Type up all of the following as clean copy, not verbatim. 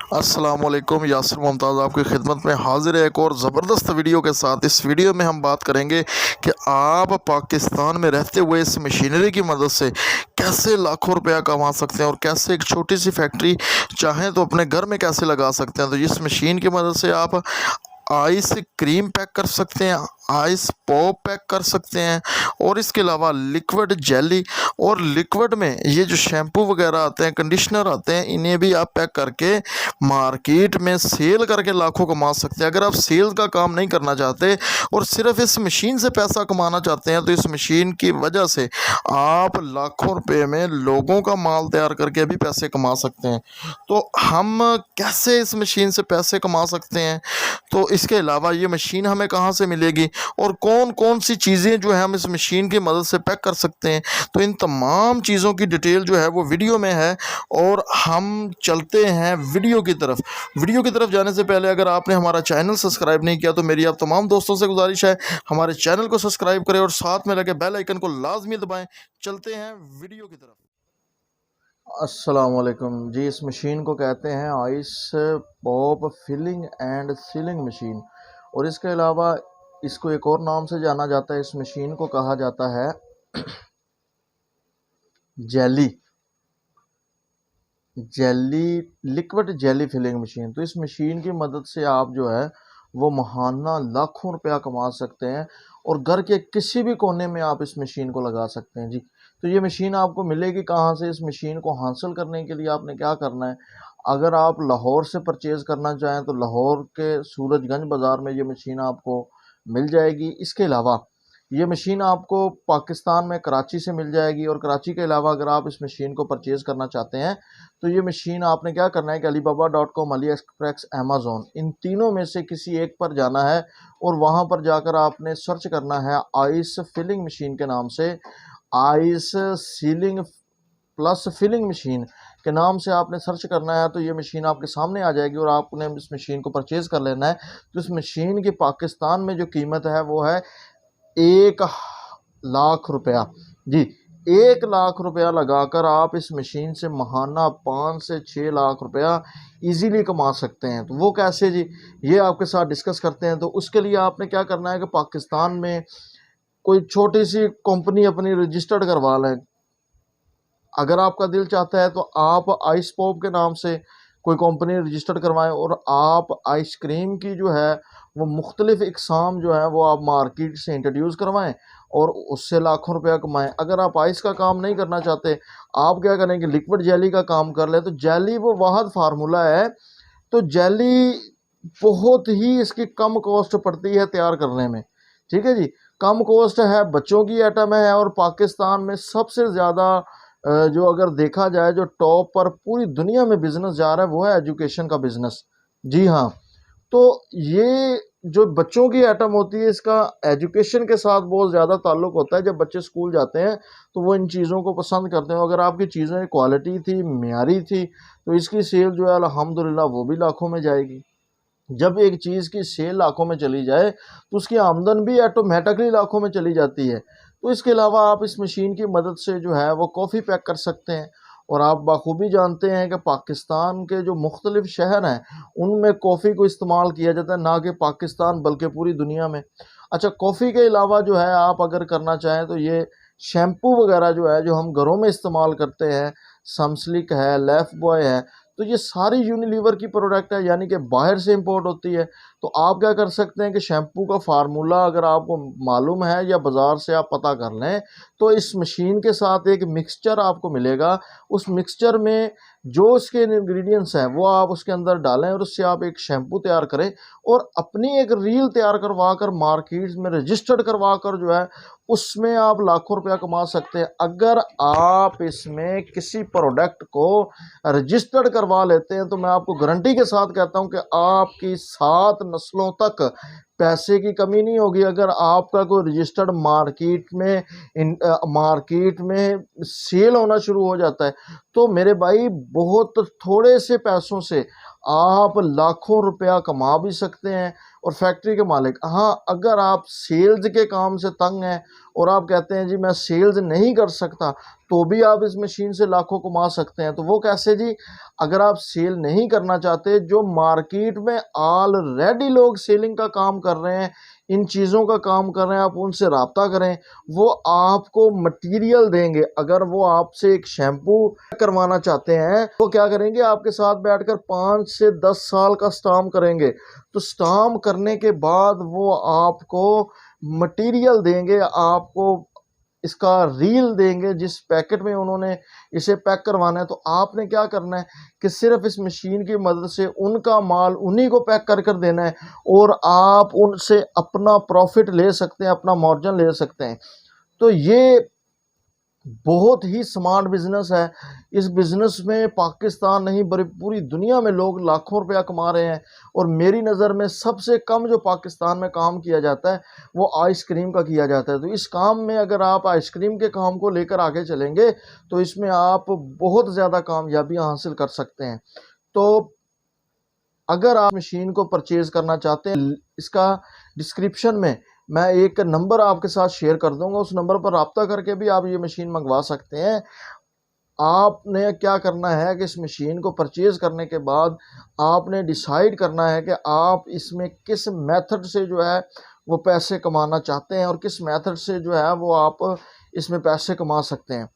अस्सलामुअलैकुम, यासिर मुमताज़ आपकी खिदमत में हाज़िर है एक और ज़बरदस्त वीडियो के साथ। इस वीडियो में हम बात करेंगे कि आप पाकिस्तान में रहते हुए इस मशीनरी की मदद से कैसे लाखों रुपया कमा सकते हैं और कैसे एक छोटी सी फैक्ट्री चाहें तो अपने घर में कैसे लगा सकते हैं। तो इस मशीन की मदद से आप आइस क्रीम पैक कर सकते हैं, आइस पॉप पैक कर सकते हैं और इसके अलावा लिक्विड जेली और लिक्विड में ये जो शैम्पू वगैरह आते हैं, कंडीशनर आते हैं, इन्हें भी आप पैक करके मार्केट में सेल करके लाखों कमा सकते हैं। अगर आप सेल्स का काम नहीं करना चाहते और सिर्फ इस मशीन से पैसा कमाना चाहते हैं तो इस मशीन की वजह से आप लाखों रुपए में लोगों का माल तैयार करके भी पैसे कमा सकते हैं। तो हम कैसे इस मशीन से पैसे कमा सकते हैं, तो इसके अलावा ये मशीन हमें कहाँ से मिलेगी और कौन कौन सी चीज़ें जो है हम इस मशीन की मदद से पैक कर सकते हैं, तो इन तमाम चीज़ों की डिटेल जो है वो वीडियो में है। और हम चलते हैं वीडियो की तरफ। वीडियो की तरफ जाने से पहले अगर आपने हमारा चैनल सब्सक्राइब नहीं किया तो मेरी आप तमाम दोस्तों से गुजारिश है हमारे चैनल को सब्सक्राइब करें और साथ में लगे बेल आइकन को लाजमी दबाएं। चलते हैं वीडियो की तरफ। अस्सलामुअलैकुम जी, इस मशीन को कहते हैं ice pop filling and sealing machine और इसके अलावा इसको एक और नाम से जाना जाता है। इस मशीन को कहा जाता है jelly liquid jelly filling machine. तो इस मशीन की मदद से आप जो है वो महाना लाखों रुपया कमा सकते हैं और घर के किसी भी कोने में आप इस मशीन को लगा सकते हैं जी। तो ये मशीन आपको मिलेगी कहाँ से? इस मशीन को हासिल करने के लिए आपने क्या करना है, अगर आप लाहौर से परचेज़ करना चाहें तो लाहौर के सूरजगंज बाज़ार में ये मशीन आपको मिल जाएगी। इसके अलावा ये मशीन आपको पाकिस्तान में कराची से मिल जाएगी और कराची के अलावा अगर आप इस मशीन को परचेज़ करना चाहते हैं तो ये मशीन आपने क्या करना है कि alibaba.com, अली एक्सप्रेस, अमेज़ॉन, इन तीनों में से किसी एक पर जाना है और वहाँ पर जाकर आपने सर्च करना है आइस फिलिंग मशीन के नाम से। Ice sealing plus filling machine के नाम से आपने सर्च करना है तो ये मशीन आपके सामने आ जाएगी और आपने इस मशीन को परचेज़ कर लेना है। तो इस मशीन की पाकिस्तान में जो कीमत है वो है 1,00,000 रुपया जी। 1,00,000 रुपया लगाकर आप इस मशीन से महाना 5 से 6 लाख रुपया इजीली कमा सकते हैं। तो वो कैसे जी, ये आपके साथ डिस्कस करते हैं। तो उसके लिए आपने क्या करना है कि पाकिस्तान में कोई छोटी सी कंपनी अपनी रजिस्टर्ड करवा लें। अगर आपका दिल चाहता है तो आप आइस पॉप के नाम से कोई कंपनी रजिस्टर्ड करवाएं और आप आइसक्रीम की जो है वो मुख्तलिफ इकसाम जो है वो आप मार्केट से इंट्रोड्यूस करवाएं और उससे लाखों रुपया कमाएं। अगर आप आइस का काम नहीं करना चाहते, आप क्या करेंगे, लिक्विड जेली का काम कर लें। तो जेली वो वाहद फार्मूला है, तो जेली बहुत ही इसकी कम कॉस्ट पड़ती है तैयार करने में, ठीक है जी। कम कॉस्ट है, बच्चों की आइटम है और पाकिस्तान में सबसे ज़्यादा जो अगर देखा जाए जो टॉप पर पूरी दुनिया में बिजनेस जा रहा है वो है एजुकेशन का बिजनेस। जी हाँ, तो ये जो बच्चों की आइटम होती है इसका एजुकेशन के साथ बहुत ज़्यादा ताल्लुक होता है। जब बच्चे स्कूल जाते हैं तो वो इन चीज़ों को पसंद करते हैं। अगर आपकी चीज़ें क्वालिटी थी, मियारी थी, तो इसकी सेल जो है अल्हम्दुलिल्लाह वो भी लाखों में जाएगी। जब एक चीज़ की सेल लाखों में चली जाए तो उसकी आमदन भी ऑटोमेटिकली लाखों में चली जाती है। तो इसके अलावा आप इस मशीन की मदद से जो है वो कॉफ़ी पैक कर सकते हैं और आप बाखूबी जानते हैं कि पाकिस्तान के जो मुख्तलिफ़ शहर हैं उनमें कॉफ़ी को इस्तेमाल किया जाता है, ना कि पाकिस्तान बल्कि पूरी दुनिया में। अच्छा, कॉफ़ी के अलावा जो है आप अगर करना चाहें तो ये शैम्पू वगैरह जो है जो हम घरों में इस्तेमाल करते हैं, सनसिल्क है, लाइफ बॉय है, तो ये सारी यूनिलीवर की प्रोडक्ट है, यानी कि बाहर से इंपोर्ट होती है। तो आप क्या कर सकते हैं कि शैम्पू का फार्मूला अगर आपको मालूम है या बाज़ार से आप पता कर लें तो इस मशीन के साथ एक मिक्सचर आपको मिलेगा। उस मिक्सचर में जो उसके इंग्रेडिएंट्स हैं वो आप उसके अंदर डालें और उससे आप एक शैम्पू तैयार करें और अपनी एक रील तैयार करवा कर मार्केट में रजिस्टर्ड करवा कर जो है उसमें आप लाखों रुपया कमा सकते हैं। अगर आप इसमें किसी प्रोडक्ट को रजिस्टर्ड करवा लेते हैं तो मैं आपको गारंटी के साथ कहता हूं कि आपकी 7 नस्लों तक पैसे की कमी नहीं होगी। अगर आपका कोई रजिस्टर्ड मार्केट में सेल होना शुरू हो जाता है तो मेरे भाई बहुत थोड़े से पैसों से आप लाखों रुपया कमा भी सकते हैं और फैक्ट्री के मालिक। हाँ, अगर आप सेल्स के काम से तंग हैं और आप कहते हैं जी मैं सेल्स नहीं कर सकता, तो भी आप इस मशीन से लाखों कमा सकते हैं। तो वो कैसे जी? अगर आप सेल नहीं करना चाहते, जो मार्केट में ऑलरेडी लोग सेलिंग का काम कर रहे हैं, इन चीज़ों का काम कर रहे हैं, आप उनसे राब्ता करें, वो आपको मटेरियल देंगे। अगर वो आपसे एक शैम्पू करवाना चाहते हैं, तो क्या करेंगे, आपके साथ बैठकर 5 से 10 साल का स्टाम करेंगे। तो स्टाम करने के बाद वो आपको मटेरियल देंगे, आपको इसका रील देंगे जिस पैकेट में उन्होंने इसे पैक करवाना है। तो आपने क्या करना है कि सिर्फ इस मशीन की मदद से उनका माल उन्हीं को पैक कर कर देना है और आप उनसे अपना प्रॉफिट ले सकते हैं, अपना मार्जिन ले सकते हैं। तो ये बहुत ही स्मार्ट बिजनेस है। इस बिजनेस में पाकिस्तान नहीं बल्कि पूरी दुनिया में लोग लाखों रुपया कमा रहे हैं। और मेरी नज़र में सबसे कम जो पाकिस्तान में काम किया जाता है वो आइसक्रीम का किया जाता है। तो इस काम में अगर आप आइसक्रीम के काम को लेकर आगे चलेंगे तो इसमें आप बहुत ज़्यादा कामयाबी हासिल कर सकते हैं। तो अगर आप मशीन को परचेज़ करना चाहते हैं, इसका डिस्क्रिप्शन में मैं एक नंबर आपके साथ शेयर कर दूंगा, उस नंबर पर रब्ता करके भी आप ये मशीन मंगवा सकते हैं। आपने क्या करना है कि इस मशीन को परचेज़ करने के बाद आपने डिसाइड करना है कि आप इसमें किस मेथड से जो है वो पैसे कमाना चाहते हैं और किस मेथड से जो है वो आप इसमें पैसे कमा सकते हैं।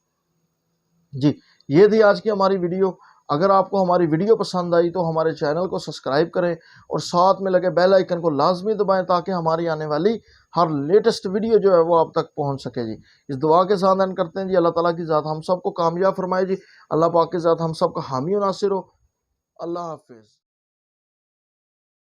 जी, ये थी आज की हमारी वीडियो। अगर आपको हमारी वीडियो पसंद आई तो हमारे चैनल को सब्सक्राइब करें और साथ में लगे बेल आइकन को लाजमी दबाएं ताकि हमारी आने वाली हर लेटेस्ट वीडियो जो है वो आप तक पहुंच सके जी। इस दुआ के साथ एंड करते हैं जी। अल्लाह ताला की ज़ात हम सबको कामयाब फरमाए जी। अल्लाह पाक की ज़ात हम सबका हामी और नासिर हो। अल्लाह हाफिज़।